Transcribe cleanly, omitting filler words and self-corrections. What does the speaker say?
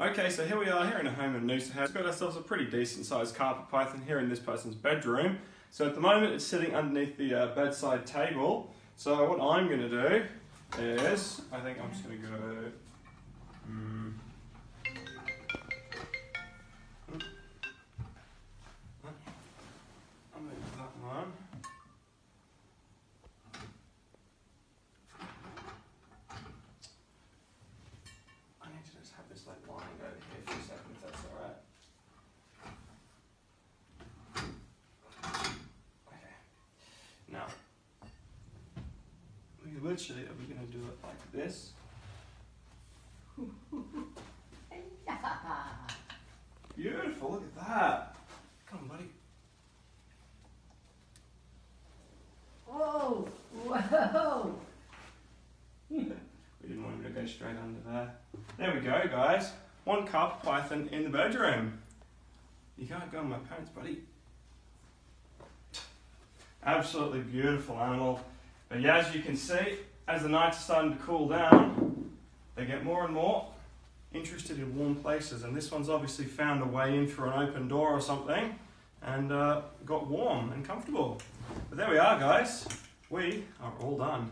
Okay, so here we are here in a home in Noosa House. We've got ourselves a pretty decent sized carpet python here in this person's bedroom. So at the moment it's sitting underneath the bedside table. So what I'm going to do is, I think I'm just going to go... I'll move that one. I need to just have this like lying over here for a second, if that's alright. Okay. Now, we literally are going to do it like this. Beautiful, look at that. Come on, buddy. Whoa! Whoa! We didn't want him to go straight under there. There we go, guys. One carpet python in the bedroom. You can't go in my pants, buddy. Absolutely beautiful animal. But yeah, as you can see, as the nights are starting to cool down, they get more and more interested in warm places. And this one's obviously found a way in through an open door or something and got warm and comfortable. But there we are, guys. We are all done.